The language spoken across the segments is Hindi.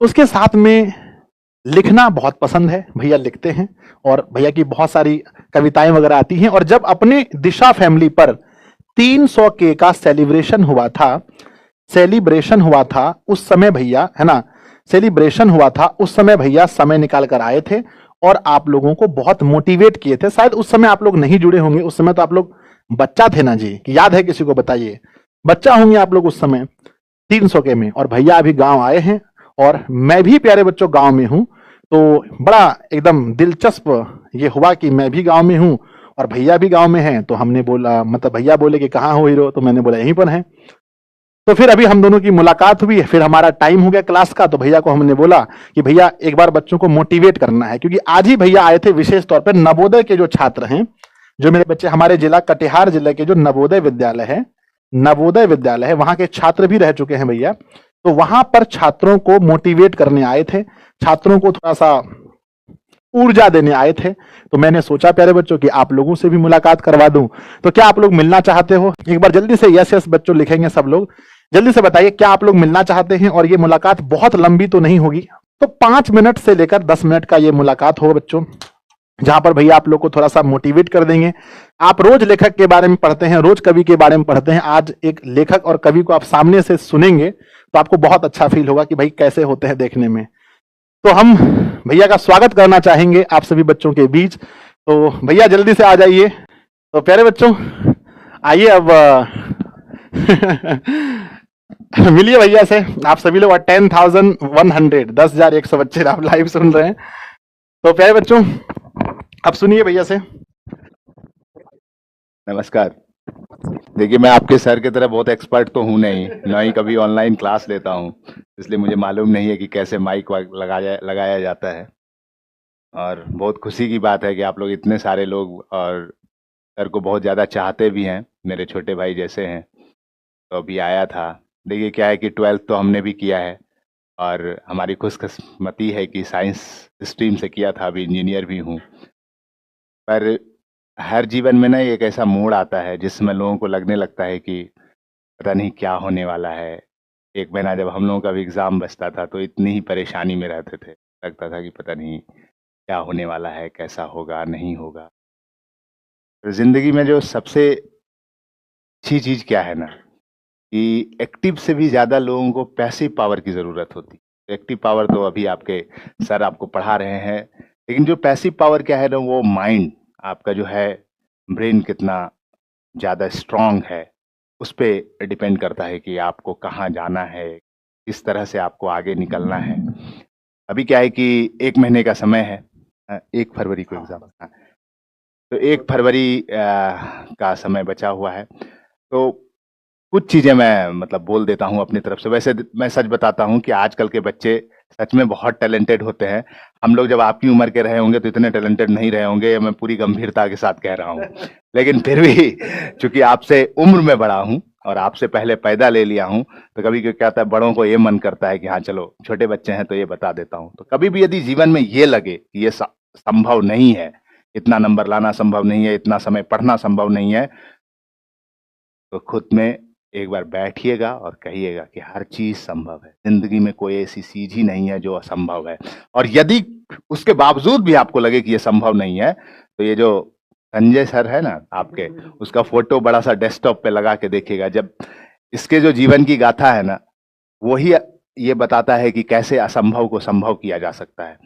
उसके साथ में लिखना बहुत पसंद है, भैया लिखते हैं और भैया की बहुत सारी कविताएं वगैरह आती हैं। और जब अपने दिशा फैमिली पर 300K का सेलिब्रेशन हुआ था उस समय भैया, है ना, सेलिब्रेशन हुआ था उस समय भैया समय निकाल कर आए थे और आप लोगों को बहुत मोटिवेट किए थे। शायद उस समय आप लोग नहीं जुड़े होंगे, उस समय तो आप लोग बच्चा थे ना जी, कि याद है किसी को? बताइए, बच्चा होंगे आप लोग उस समय 300K में। और भैया अभी गांव आए हैं और मैं भी प्यारे बच्चों गांव में हूं, तो बड़ा एकदम दिलचस्प ये हुआ कि मैं भी गांव में हूं और भैया भी गांव में हैं। तो हमने बोला, मतलब भैया बोले कि कहाँ हो हीरो, तो मैंने बोला यहीं पर हैं। तो फिर अभी हम दोनों की मुलाकात हुई, फिर हमारा टाइम हो गया क्लास का, तो भैया को हमने बोला कि भैया एक बार बच्चों को मोटिवेट करना है, क्योंकि आज ही भैया आए थे विशेष तौर पर नवोदय के जो छात्र हैं, जो मेरे बच्चे हमारे जिला कटिहार जिले के जो नवोदय विद्यालय है वहां के छात्र भी रह चुके हैं भैया। तो वहां पर छात्रों को मोटिवेट करने आए थे, छात्रों को थोड़ा सा ऊर्जा देने आए थे। तो मैंने सोचा प्यारे बच्चों कि आप लोगों से भी मुलाकात करवा दूं। तो क्या आप लोग मिलना चाहते हो? एक बार जल्दी से यस यस बच्चों लिखेंगे सब लोग, जल्दी से बताइए क्या आप लोग मिलना चाहते हैं। और ये मुलाकात बहुत लंबी तो नहीं होगी, तो 5 मिनट से लेकर 10 मिनट का ये मुलाकात होगा बच्चों, जहां पर भैया आप लोग को थोड़ा सा मोटिवेट कर देंगे। आप रोज लेखक के बारे में पढ़ते हैं, रोज कवि के बारे में पढ़ते हैं, आज एक लेखक और कवि को आप सामने से सुनेंगे तो आपको बहुत अच्छा फील होगा कि भाई कैसे होते हैं देखने में। तो हम भैया का स्वागत करना चाहेंगे आप सभी बच्चों के बीच। तो भैया जल्दी से आ जाइए। तो प्यारे बच्चों आइए अब मिलिए भैया से। आप सभी लोग 10,100 बच्चे आप लाइव सुन रहे हैं। तो प्यारे बच्चों अब सुनिए भैया से। नमस्कार। देखिए, मैं आपके सर की तरह बहुत एक्सपर्ट तो हूँ नहीं, ना ही कभी ऑनलाइन क्लास लेता हूँ, इसलिए मुझे मालूम नहीं है कि कैसे माइक लगाया जाता है। और बहुत खुशी की बात है कि आप लोग इतने सारे लोग और सर को बहुत ज़्यादा चाहते भी हैं, मेरे छोटे भाई जैसे हैं। तो अभी आया था। देखिए क्या है कि 12th तो हमने भी किया है और हमारी खुशकिस्मती है कि साइंस स्ट्रीम से किया था, अभी इंजीनियर भी हूँ। पर हर जीवन में ना एक ऐसा मोड़ आता है जिसमें लोगों को लगने लगता है कि पता नहीं क्या होने वाला है। एक महीना जब हम लोगों का भी एग्ज़ाम बचता था तो इतनी ही परेशानी में रहते थे। लगता था कि पता नहीं क्या होने वाला है, कैसा होगा, नहीं होगा। तो ज़िंदगी में जो सबसे अच्छी चीज़ क्या है ना, कि एक्टिव से भी ज़्यादा लोगों को पैसिव पावर की ज़रूरत होती है। एक्टिव पावर तो अभी आपके सर आपको पढ़ा रहे हैं, लेकिन जो पैसिव पावर क्या है ना, वो माइंड आपका जो है, ब्रेन कितना ज़्यादा स्ट्रॉन्ग है, उस पे डिपेंड करता है कि आपको कहाँ जाना है, किस तरह से आपको आगे निकलना है। अभी क्या है कि 1 महीने का समय है, 1 फरवरी को एग्ज़ाम है। तो 1 फरवरी का समय बचा हुआ है। तो कुछ चीज़ें मैं मतलब बोल देता हूँ अपनी तरफ से। वैसे मैं सच बताता हूँ कि आजकल के बच्चे सच में बहुत टैलेंटेड होते हैं। हम लोग जब आपकी उम्र के रहे होंगे तो इतने टैलेंटेड नहीं रहे होंगे, ये मैं पूरी गंभीरता के साथ कह रहा हूँ। लेकिन फिर भी चूँकि आपसे उम्र में बड़ा हूँ और आपसे पहले पैदा ले लिया हूँ, तो कभी क्या होता है, बड़ों को ये मन करता है कि हाँ चलो छोटे बच्चे हैं तो ये बता देता हूँ। तो कभी भी यदि जीवन में ये लगे कि ये संभव नहीं है, इतना नंबर लाना संभव नहीं है, इतना समय पढ़ना संभव नहीं है, तो खुद में एक बार बैठिएगा और कहिएगा कि हर चीज़ संभव है। ज़िंदगी में कोई ऐसी चीज़ ही नहीं है जो असंभव है। और यदि उसके बावजूद भी आपको लगे कि ये संभव नहीं है, तो ये जो संजय सर है ना आपके, उसका फ़ोटो बड़ा-सा डेस्कटॉप पे लगा के देखिएगा। जब इसके जो जीवन की गाथा है ना, वही ये बताता है कि कैसे असंभव को संभव किया जा सकता है।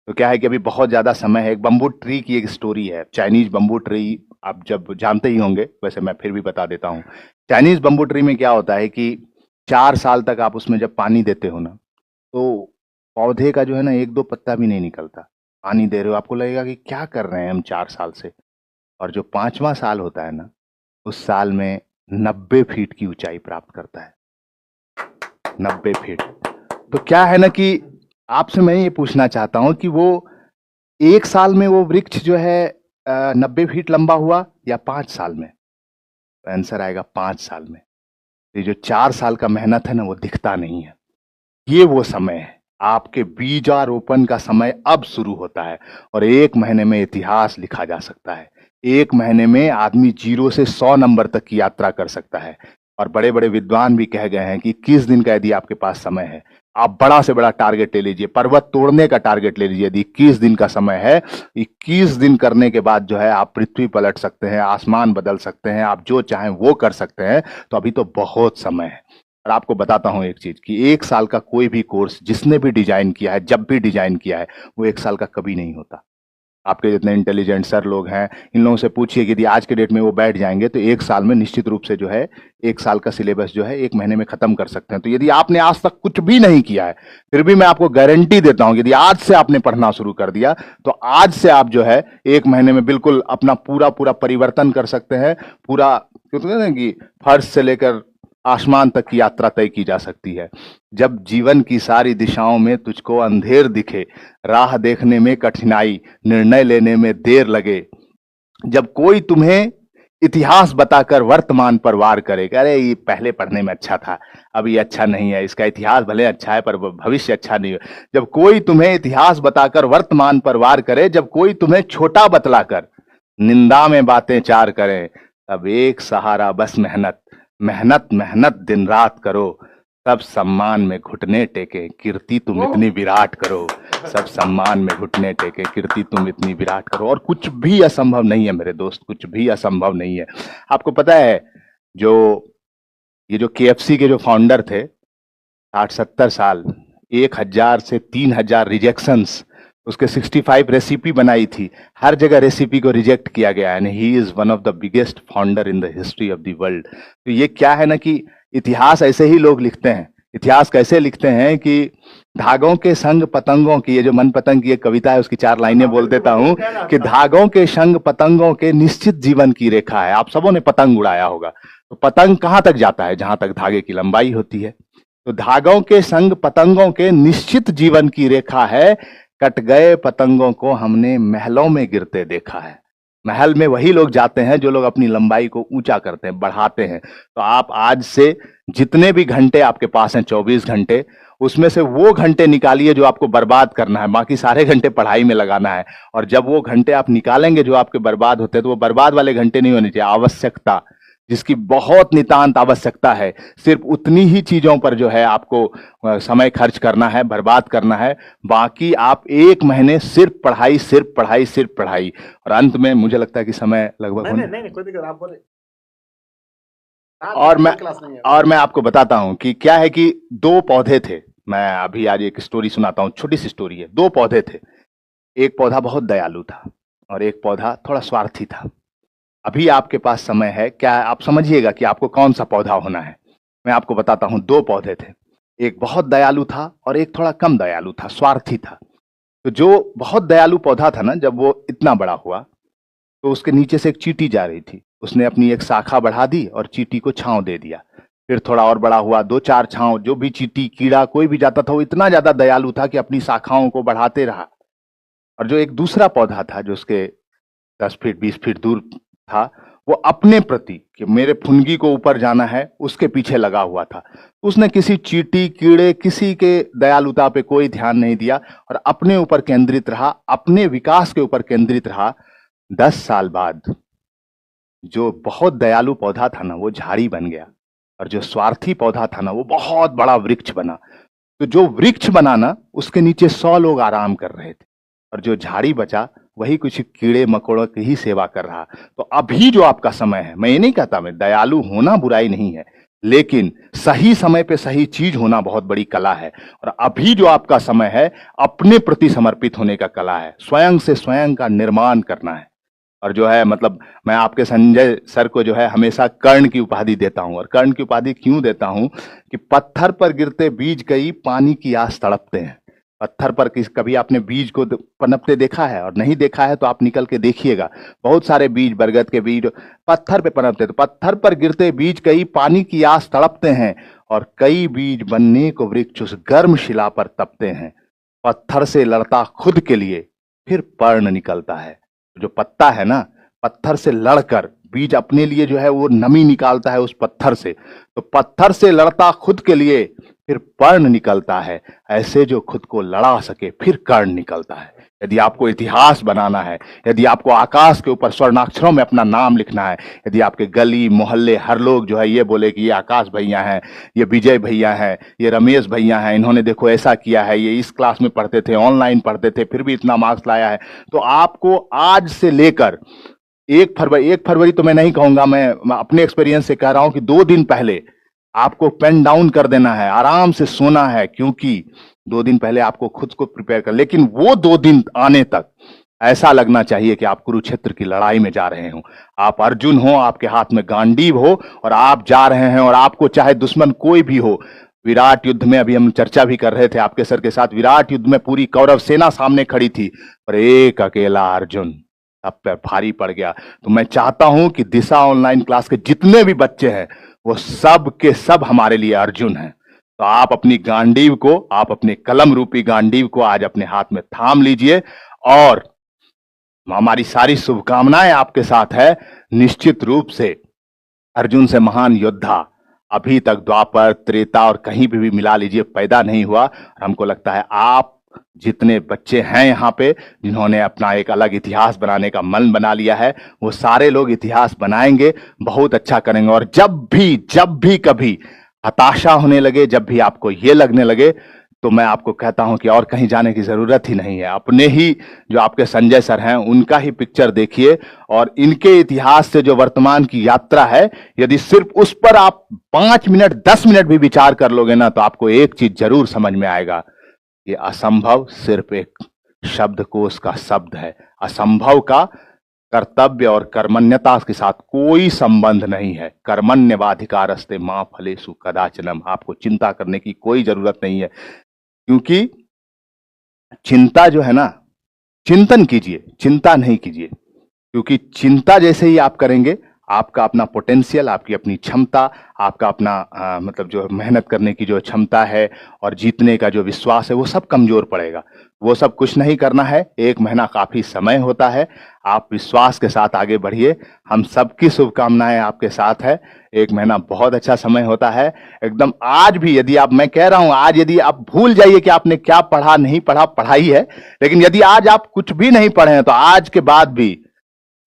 तो क्या है कि अभी बहुत ज़्यादा समय है। एक बम्बू ट्री की एक स्टोरी है, चाइनीज़ बम्बू ट्री, आप जब जानते ही होंगे, वैसे मैं फिर भी बता देता हूँ। चाइनीज़ बम्बू ट्री में क्या होता है कि 4 साल तक आप उसमें जब पानी देते हो ना, तो पौधे का जो है ना 1-2 पत्ता भी नहीं निकलता। पानी दे रहे हो, आपको लगेगा कि क्या कर रहे हैं हम 4 साल से। और जो 5वां साल होता है ना, उस साल में 90 फीट की ऊँचाई प्राप्त करता है। 90 फीट। तो क्या है ना कि आपसे मैं ये पूछना चाहता हूँ कि वो 1 साल में वो वृक्ष जो है 90 फीट लंबा हुआ या 5 साल में? तो आंसर आएगा 5 साल में। ये जो 4 साल का मेहनत है ना, वो दिखता नहीं है। ये वो समय है, आपके बीजारोपण का समय अब शुरू होता है और 1 महीने में इतिहास लिखा जा सकता है। 1 महीने में आदमी 0 से 100 नंबर तक की यात्रा कर सकता है। और बड़े-बड़े विद्वान भी कह गए हैं कि 21 दिन का यदि आपके पास समय है, आप बड़ा से बड़ा टारगेट ले लीजिए, पर्वत तोड़ने का टारगेट ले लीजिए। यदि 21 दिन का समय है, 21 दिन करने के बाद जो है आप पृथ्वी पलट सकते हैं, आसमान बदल सकते हैं, आप जो चाहें वो कर सकते हैं। तो अभी तो बहुत समय है। और आपको बताता हूं एक चीज कि 1 साल का कोई भी कोर्स जिसने भी डिजाइन किया है, जब भी डिजाइन किया है, वो 1 साल का कभी नहीं होता। आपके जितने इंटेलिजेंट सर लोग हैं, इन लोगों से पूछिए कि यदि आज के डेट में वो बैठ जाएंगे तो 1 साल में निश्चित रूप से जो है 1 साल का सिलेबस जो है 1 महीने में खत्म कर सकते हैं। तो यदि आपने आज तक कुछ भी नहीं किया है, फिर भी मैं आपको गारंटी देता हूं, यदि आज से आपने पढ़ना शुरू कर दिया तो आज से आप जो है 1 महीने में बिल्कुल अपना पूरा पूरा परिवर्तन कर सकते हैं। पूरा क्यों कहते हैं कि फर्श से लेकर आसमान तक की यात्रा तय की जा सकती है। जब जीवन की सारी दिशाओं में तुझको अंधेर दिखे, राह देखने में कठिनाई, निर्णय लेने में देर लगे, जब कोई तुम्हें इतिहास बताकर वर्तमान पर वार करे, अरे ये पहले पढ़ने में अच्छा था, अब ये अच्छा नहीं है, इसका इतिहास भले अच्छा है पर भविष्य अच्छा नहीं है। जब कोई तुम्हें इतिहास बताकर वर्तमान पर वार करे, जब कोई तुम्हें छोटा बतलाकर निंदा में बातें चार करे, तब एक सहारा बस मेहनत, मेहनत मेहनत दिन रात करो, सब सम्मान में घुटने टेके, कीर्ति तुम इतनी विराट करो, सब सम्मान में घुटने टेके, कीर्ति तुम इतनी विराट करो। और कुछ भी असंभव नहीं है मेरे दोस्त, कुछ भी असंभव नहीं है। आपको पता है ये जो KFC के जो फाउंडर थे, 60-70 साल, 1000 से 3000 रिजेक्शंस, उसके 65 रेसिपी बनाई थी, हर जगह रेसिपी को रिजेक्ट किया गया है। He is one of the biggest founder in the history of the world. तो ये क्या है ना कि इतिहास ऐसे ही लोग लिखते हैं। इतिहास कैसे लिखते हैं कि धागों के संग पतंगों की, ये जो मन पतंग की एक कविता है उसकी 4 लाइनें बोल देता हूं कि धागों के संग पतंगों के निश्चित जीवन की रेखा है। आप सबों ने पतंग उड़ाया होगा, तो पतंग कहां तक जाता है? जहां तक धागे की लंबाई होती है। तो धागों के संग पतंगों के निश्चित जीवन की रेखा है, कट गए पतंगों को हमने महलों में गिरते देखा है। महल में वही लोग जाते हैं जो लोग अपनी लंबाई को ऊंचा करते हैं, बढ़ाते हैं। तो आप आज से जितने भी घंटे आपके पास हैं, 24 घंटे, उसमें से वो घंटे निकालिए जो आपको बर्बाद करना है, बाकी सारे घंटे पढ़ाई में लगाना है। और जब वो घंटे आप निकालेंगे जो आपके बर्बाद होते हैं, तो वो बर्बाद वाले घंटे नहीं होने चाहिए। आवश्यकता, जिसकी बहुत नितांत आवश्यकता है, सिर्फ उतनी ही चीजों पर जो है आपको समय खर्च करना है, बर्बाद करना है। बाकी आप 1 महीने सिर्फ पढ़ाई, सिर्फ पढ़ाई, सिर्फ पढ़ाई। और अंत में मुझे लगता है कि समय लगभग नहीं, कोई दिक्कत, आप बोले। और मैं आपको बताता हूं कि क्या है कि 2 पौधे थे। मैं अभी आज एक स्टोरी सुनाता हूं, छोटी सी स्टोरी है। 2 पौधे थे, एक पौधा बहुत दयालु था और एक पौधा थोड़ा स्वार्थी था। अभी आपके पास समय है, क्या आप समझिएगा कि आपको कौन सा पौधा होना है। मैं आपको बताता हूं, 2 पौधे थे, एक बहुत दयालु था और एक थोड़ा कम दयालु था, स्वार्थी था। तो जो बहुत दयालु पौधा था ना, जब वो इतना बड़ा हुआ तो उसके नीचे से एक चींटी जा रही थी। उसने अपनी एक शाखा बढ़ा दी और चींटी को छांव दे दिया। फिर थोड़ा और बड़ा हुआ, 2-4 छांव, जो भी चींटी, कीड़ा कोई भी जाता था, वो इतना ज्यादा दयालु था कि अपनी शाखाओं को बढ़ाते रहा। और जो एक दूसरा पौधा था जो उसके 10 फीट 20 फीट दूर था, वो अपने प्रति कि मेरे फुनगी को ऊपर जाना है, उसके पीछे लगा हुआ था। उसने किसी चींटी, कीड़े, किसी के दयालुता पे कोई ध्यान नहीं दिया और अपने ऊपर केंद्रित रहा, अपने विकास के ऊपर केंद्रित रहा। 10 साल बाद जो बहुत दयालु पौधा था ना, वो झाड़ी बन गया और जो स्वार्थी पौधा था ना, वो बहुत बड़ा वृक्ष बना। तो जो वृक्ष बना ना, उसके नीचे 100 लोग आराम कर रहे थे और जो झाड़ी बचा वही कुछ कीड़े मकोड़ों की ही सेवा कर रहा। तो अभी जो आपका समय है, मैं ये नहीं कहता, मैं दयालु होना बुराई नहीं है, लेकिन सही समय पे सही चीज होना बहुत बड़ी कला है। और अभी जो आपका समय है, अपने प्रति समर्पित होने का कला है, स्वयं से स्वयं का निर्माण करना है। और जो है मतलब मैं आपके संजय सर को जो है हमेशा कर्ण की उपाधि देता हूं। और कर्ण की उपाधि क्यों देता हूं कि पत्थर पर गिरते बीज कई पानी की आस तड़पते हैं। पत्थर पर कभी आपने बीज को पनपते देखा है? और नहीं देखा है तो आप निकल के देखिएगा, बहुत सारे बीज, बरगद के बीज पत्थर पे पनपते। तो पत्थर पर गिरते बीज कई पानी की आस तड़पते हैं और कई बीज बनने को वृक्ष उस गर्म शिला पर तपते हैं। पत्थर से लड़ता खुद के लिए, फिर पर्ण निकलता है। जो पत्ता है ना, पत्थर से लड़कर बीज अपने लिए जो है वो नमी निकालता है उस पत्थर से। तो पत्थर से लड़ता खुद के लिए, फिर पर्ण निकलता है, ऐसे जो खुद को लड़ा सके फिर कर्ण निकलता है। यदि आपको इतिहास बनाना है, यदि आपको आकाश के ऊपर स्वर्णाक्षरों में अपना नाम लिखना है, यदि आपके गली मोहल्ले हर लोग जो है ये बोले कि ये आकाश भैया हैं, ये विजय भैया हैं, ये रमेश भैया हैं, इन्होंने देखो ऐसा किया है, ये इस क्लास में पढ़ते थे, ऑनलाइन पढ़ते थे, फिर भी इतना मार्क्स लाया है, तो आपको आज से लेकर 1 फरवरी तो मैं नहीं कहूंगा, मैं अपने एक्सपीरियंस से कह रहा हूं कि 2 दिन पहले आपको पेन डाउन कर देना है, आराम से सोना है, क्योंकि 2 दिन पहले आपको खुद को प्रिपेयर कर, लेकिन वो 2 दिन आने तक ऐसा लगना चाहिए कि आप कुरुक्षेत्र की लड़ाई में जा रहे हो, आप अर्जुन हो, आपके हाथ में गांडीव हो और आप जा रहे हैं, और आपको चाहे दुश्मन कोई भी हो। विराट युद्ध में अभी हम चर्चा भी कर रहे थे आपके सर के साथ, विराट युद्ध में पूरी कौरव सेना सामने खड़ी थी, पर एक अकेला अर्जुन अब पे भारी पड़ गया। तो मैं चाहता हूं कि दिशा ऑनलाइन क्लास के जितने भी बच्चे हैं वो सब के सब हमारे लिए अर्जुन हैं। तो आप अपनी गांडीव को, आप अपने कलम रूपी गांडीव को आज अपने हाथ में थाम लीजिए, और हमारी सारी शुभकामनाएं आपके साथ है। निश्चित रूप से अर्जुन से महान योद्धा अभी तक द्वापर, त्रेता और कहीं भी मिला लीजिए पैदा नहीं हुआ। और हमको लगता है आप जितने बच्चे हैं यहाँ पे जिन्होंने अपना एक अलग इतिहास बनाने का मन बना लिया है, वो सारे लोग इतिहास बनाएंगे, बहुत अच्छा करेंगे। और जब भी कभी हताशा होने लगे, जब भी आपको ये लगने लगे, तो मैं आपको कहता हूं कि और कहीं जाने की जरूरत ही नहीं है। अपने ही जो आपके संजय सर हैं उनका ही पिक्चर देखिए, और इनके इतिहास से जो वर्तमान की यात्रा है, यदि सिर्फ उस पर आप 5 मिनट 10 मिनट भी विचार कर लोगे ना, तो आपको एक चीज जरूर समझ में आएगा, ये असंभव सिर्फ एक शब्दकोश का शब्द है। असंभव का कर्तव्य और कर्मण्यता के साथ कोई संबंध नहीं है। कर्मण्यवाधिकारस्ते मां फलेषु कदाचनम। आपको चिंता करने की कोई जरूरत नहीं है, क्योंकि चिंता जो है ना, चिंतन कीजिए, चिंता नहीं कीजिए, क्योंकि चिंता जैसे ही आप करेंगे, आपका अपना पोटेंशियल, आपकी अपनी क्षमता, आपका अपना मतलब जो मेहनत करने की जो क्षमता है और जीतने का जो विश्वास है, वो सब कमजोर पड़ेगा। वो सब कुछ नहीं करना है, 1 महीना काफी समय होता है, आप विश्वास के साथ आगे बढ़िए। हम सबकी शुभकामनाएं आपके साथ है। 1 महीना बहुत अच्छा समय होता है एकदम। आज भी यदि आप, मैं कह रहा हूं, आज यदि आप भूल जाइए कि आपने क्या पढ़ा नहीं पढ़ा, पढ़ाई है, लेकिन यदि आज आप कुछ भी नहीं पढ़े हैं, तो आज के बाद भी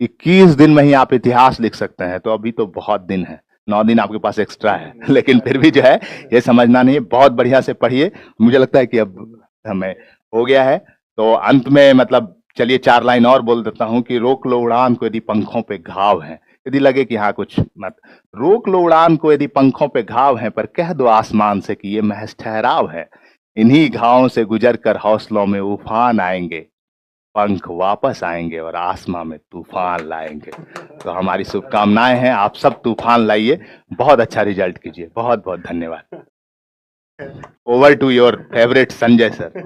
21 दिन में ही आप इतिहास लिख सकते हैं। तो अभी तो बहुत दिन है, 9 दिन आपके पास एक्स्ट्रा है, लेकिन फिर भी जो है ये समझना नहीं है, बहुत बढ़िया से पढ़िए। मुझे लगता है कि अब हमें हो गया है, तो अंत में मतलब चलिए 4 लाइन और बोल देता हूं कि रोक लो उड़ान को यदि पंखों पे घाव है, यदि लगे कि हाँ कुछ मत, रोक लो उड़ान को यदि पंखों पे घाव है, पर कह दो आसमान से कि ये महज ठहराव है। इन्हीं घावों से गुजर कर हौसलों में उफान आएंगे, पंख वापस आएंगे और आसमां में तूफान लाएंगे। तो हमारी शुभकामनाएं हैं, आप सब तूफान लाइए, बहुत अच्छा रिजल्ट कीजिए। बहुत बहुत धन्यवाद। Over to your favourite Sanjay sir.